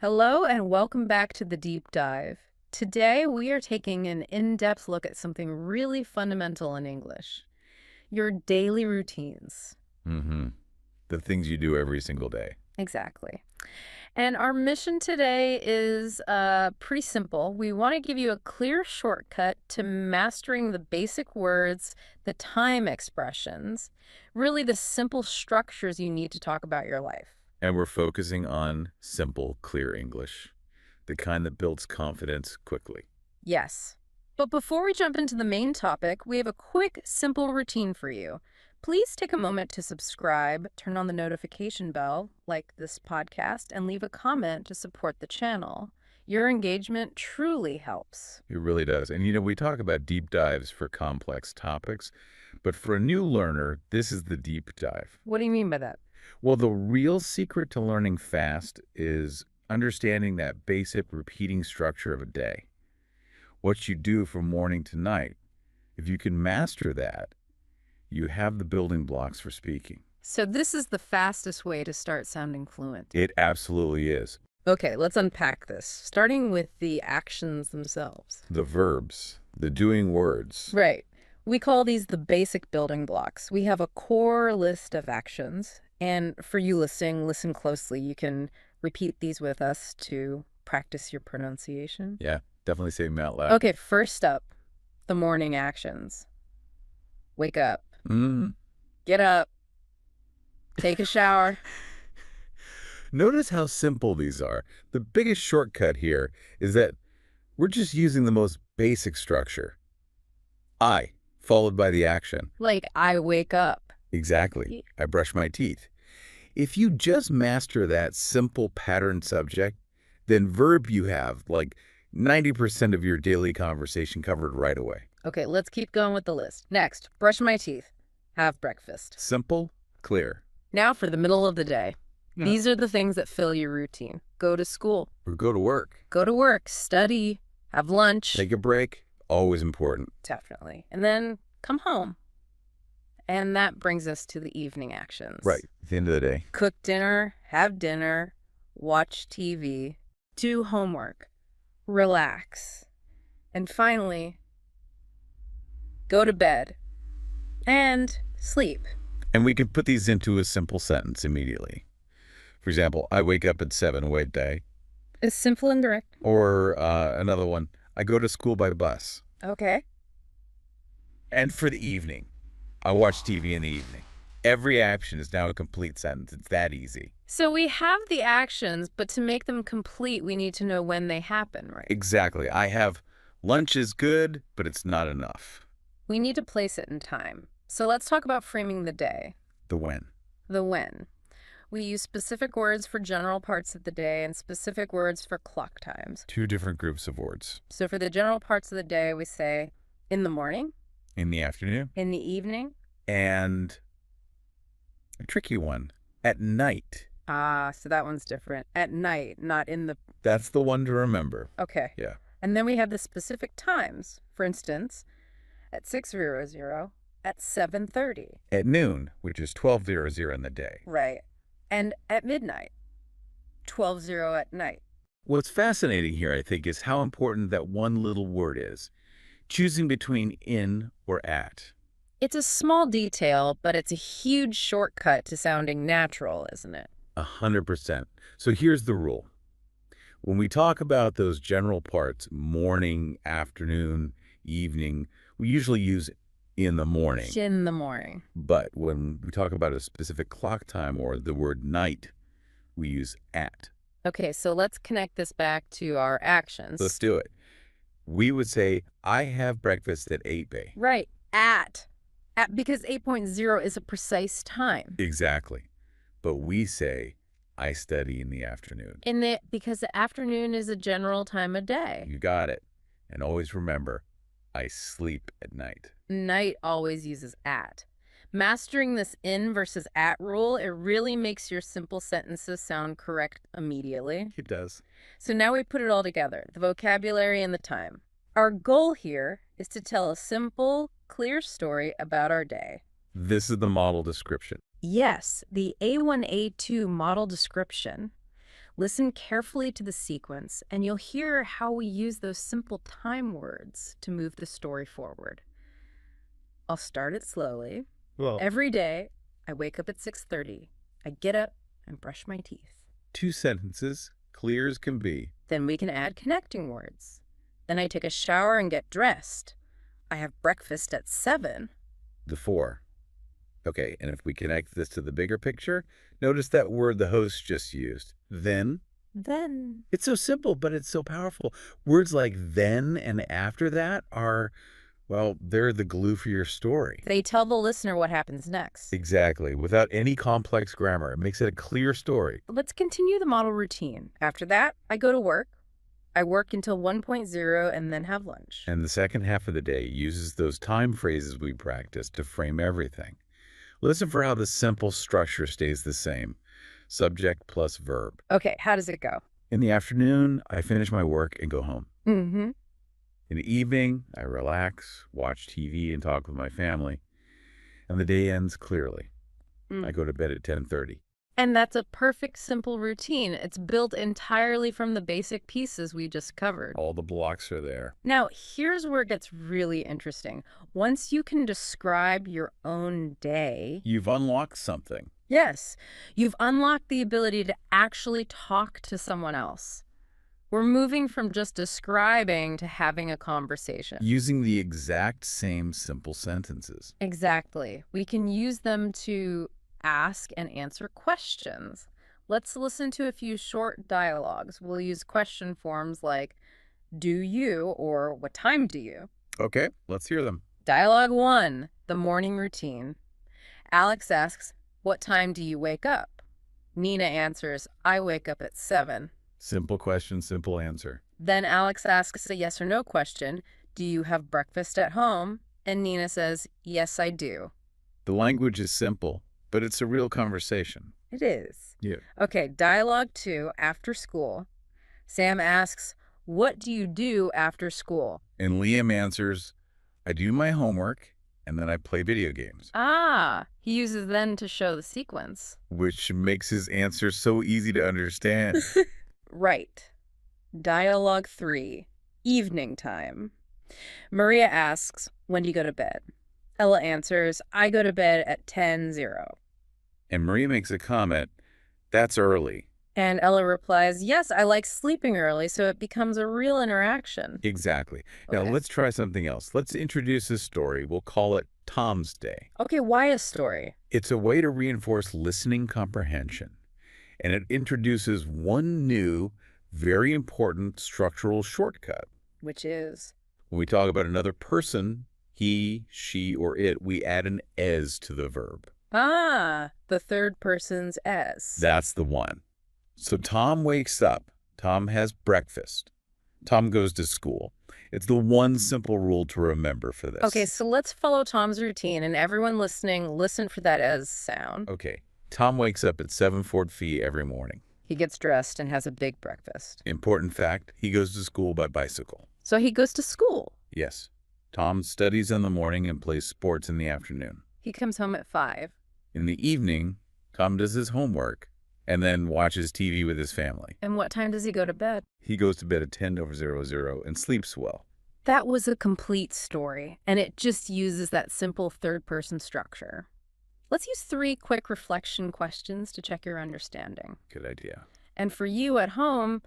Hello and welcome back to the deep dive. Today we are taking an in-depth look at something really fundamental in English, your daily routines. Mm-hmm. The things you do every single day. Exactly. And our mission today is pretty simple. We want to give you a clear shortcut to mastering the basic words, the time expressions, really the simple structures you need to talk about your life. And we're focusing on simple, clear English, the kind that builds confidence quickly. Yes. But before we jump into the main topic, we have a quick, simple routine for you. Please take a moment to subscribe, turn on the notification bell, like this podcast, and leave a comment to support the channel. Your engagement truly helps. It really does. And we talk about deep dives for complex topics, but for a new learner, this is the deep dive. What do you mean by that? Well, the real secret to learning fast is understanding that basic repeating structure of a day. What you do from morning to night. If you can master that, you have the building blocks for speaking. So this is the fastest way to start sounding fluent. It absolutely is. Okay, let's unpack this, starting with the actions themselves. The verbs, the doing words. Right. We call these the basic building blocks. We have a core list of actions. And for you listening, listen closely. You can repeat these with us to practice your pronunciation. Yeah, definitely say them out loud. Okay, first up, the morning actions. Wake up. Get up. Take a shower. Notice how simple these are. The biggest shortcut here is that we're just using the most basic structure. I, followed by the action. Like, I wake up. Exactly. I brush my teeth. If you just master that simple pattern subject, then verb you have like 90% of your daily conversation covered right away. Okay, let's keep going with the list. Next, brush my teeth. Have breakfast. Simple, clear. Now for the middle of the day. Yeah. These are the things that fill your routine. Go to school. Or go to work. Go to work. Study. Have lunch. Take a break. Always important. Definitely. And then come home. And that brings us to the evening actions. Right. At the end of the day. Cook dinner, have dinner, watch TV, do homework, relax. And finally, go to bed and sleep. And we can put these into a simple sentence immediately. For example, I wake up at 7 weekday. It's simple and direct. Or another one, I go to school by bus. Okay. And for the evening, I watch TV in the evening. Every action is now a complete sentence. It's that easy. So we have the actions, but to make them complete, we need to know when they happen, right? Exactly. I have lunch is good, but it's not enough. We need to place it in time. So let's talk about framing the day. The when. The when. We use specific words for general parts of the day and specific words for clock times. Two different groups of words. So for the general parts of the day, we say in the morning, In the afternoon. in the evening. And a tricky one, at night. Ah, so that one's different. At night, not in the... That's the one to remember. Okay. Yeah. And then we have the specific times. For instance, at 6:00, at 7:30. At noon, which is 12:00 in the day. Right. And at midnight, 12:00 at night. What's fascinating here, I think, is how important that one little word is. Choosing between in or at. It's a small detail, but it's a huge shortcut to sounding natural, isn't it? 100%. So here's the rule. When we talk about those general parts, morning, afternoon, evening, we usually use in the morning. In the morning. But when we talk about a specific clock time or the word night, we use at. Okay, so let's connect this back to our actions. Let's do it. We would say, I have breakfast at 8 a.m. Right, at because 8.0 is a precise time. Exactly. But we say, I study in the afternoon. Because the afternoon is a general time of day. You got it. And always remember, I sleep at night. Night always uses at. Mastering this in versus at rule, it really makes your simple sentences sound correct immediately. It does. So now we put it all together, the vocabulary and the time. Our goal here is to tell a simple, clear story about our day. This is the model description. Yes, the A1, A2 model description. Listen carefully to the sequence, and you'll hear how we use those simple time words to move the story forward. I'll start it slowly. Well, Every day, I wake up at 6:30. I get up and brush my teeth. 2 sentences, clear as can be. Then we can add connecting words. Then I take a shower and get dressed. I have breakfast at 7. The 4. Okay, and if we connect this to the bigger picture, notice that word the host just used. Then. Then. It's so simple, but it's so powerful. Words like then and after that are, well, they're the glue for your story. They tell the listener what happens next. Exactly, without any complex grammar. It makes it a clear story. Let's continue the model routine. After that, I go to work. I work until 1.0 and then have lunch. And the second half of the day uses those time phrases we practiced to frame everything. Listen for how the simple structure stays the same. Subject plus verb. Okay, how does it go? In the afternoon, I finish my work and go home. Mm-hmm. In the evening, I relax, watch TV, and talk with my family. And the day ends clearly. I go to bed at 10:30. And that's a perfect, simple routine. It's built entirely from the basic pieces we just covered. All the blocks are there. Now, here's where it gets really interesting. Once you can describe your own day, You've unlocked something. yes, you've unlocked the ability to actually talk to someone else. We're moving from just describing to having a conversation. Using the exact same simple sentences. Exactly. We can use them to ask and answer questions. Let's listen to a few short dialogues. We'll use question forms like, do you, or what time do you? Okay, let's hear them. Dialogue 1, the morning routine. Alex asks, what time do you wake up? Nina answers, I wake up at 7. Simple question, simple answer. Then Alex asks a yes or no question. Do you have breakfast at home? And Nina says, yes, I do. The language is simple, but it's a real conversation. It is. Yeah. Okay, dialogue 2, after school. Sam asks, what do you do after school? And Liam answers, I do my homework, and then I play video games. Ah, he uses then to show the sequence. Which makes his answer so easy to understand. Right. Dialogue 3, evening time. Maria asks, when do you go to bed? Ella answers, I go to bed at 10:00. And Maria makes a comment, that's early. And Ella replies, yes, I like sleeping early, so it becomes a real interaction. Exactly. Now, Okay. let's try something else. Let's introduce a story. We'll call it Tom's Day. Okay, why a story? It's a way to reinforce listening comprehension. And it introduces one new, very important structural shortcut. Which is? When we talk about another person, he, she, or it, we add an "es" to the verb. Ah, the third person's S. That's the one. So Tom wakes up. Tom has breakfast. Tom goes to school. It's the one simple rule to remember for this. Okay, so let's follow Tom's routine, and everyone listening, listen for that S sound. Okay. Tom wakes up at 7:40 every morning. He gets dressed and has a big breakfast. Important fact, he goes to school by bicycle. So he goes to school. Yes. Tom studies in the morning and plays sports in the afternoon. He comes home at 5. In the evening, Tom does his homework and then watches TV with his family. And what time does he go to bed? He goes to bed at 10:00 and sleeps well. That was a complete story, and it just uses that simple third-person structure. Let's use 3 quick reflection questions to check your understanding. Good idea. And for you at home,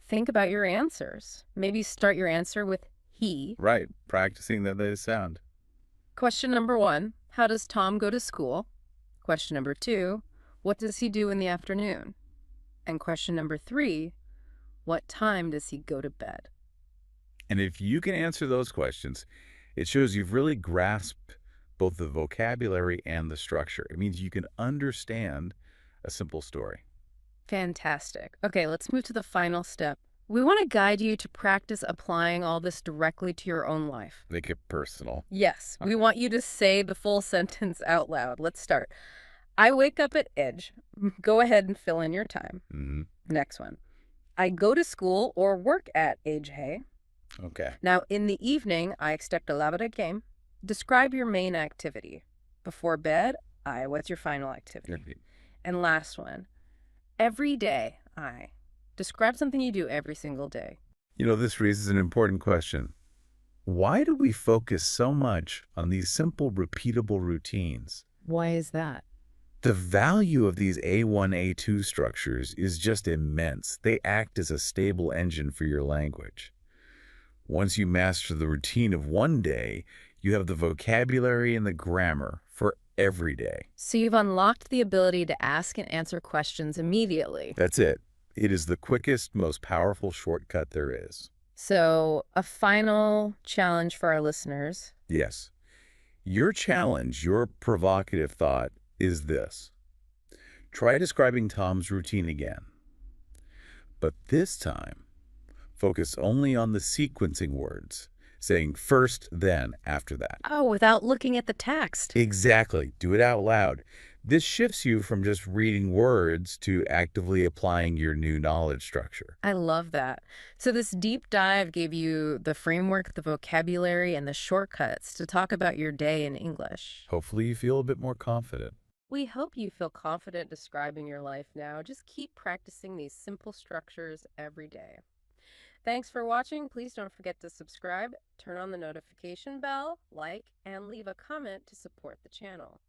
think about your answers. Maybe start your answer with he. Right. Practicing that sound. Question number 1, how does Tom go to school? Question number 2, what does he do in the afternoon? And question number 3, what time does he go to bed? And if you can answer those questions, it shows you've really grasped both the vocabulary and the structure. It means you can understand a simple story. Fantastic. Okay, let's move to the final step. We want to guide you to practice applying all this directly to your own life. Make it personal. Yes, we want you to say the full sentence out loud. Let's start. I wake up at Edge. Go ahead and fill in your time. Mm-hmm. Next one. I go to school or work at Age Hay. Okay. Now, in the evening, I expect a lavada game. Describe your main activity. Before bed, what's your final activity? And last one. Every day, Describe something you do every single day. This raises an important question. Why do we focus so much on these simple, repeatable routines? Why is that? The value of these A1, A2 structures is just immense. They act as a stable engine for your language. Once you master the routine of one day, you have the vocabulary and the grammar for every day. So you've unlocked the ability to ask and answer questions immediately. That's it. It is the quickest, most powerful shortcut there is. So a final challenge for our listeners. Yes. Your challenge, your provocative thought is this. Try describing Tom's routine again. But this time, focus only on the sequencing words, saying first, then, after that. Oh, without looking at the text. Exactly. Do it out loud. This shifts you from just reading words to actively applying your new knowledge structure. I love that. So this deep dive gave you the framework, the vocabulary, and the shortcuts to talk about your day in English. Hopefully you feel a bit more confident. We hope you feel confident describing your life now. Just keep practicing these simple structures every day. Thanks for watching. Please don't forget to subscribe, turn on the notification bell, like, and leave a comment to support the channel.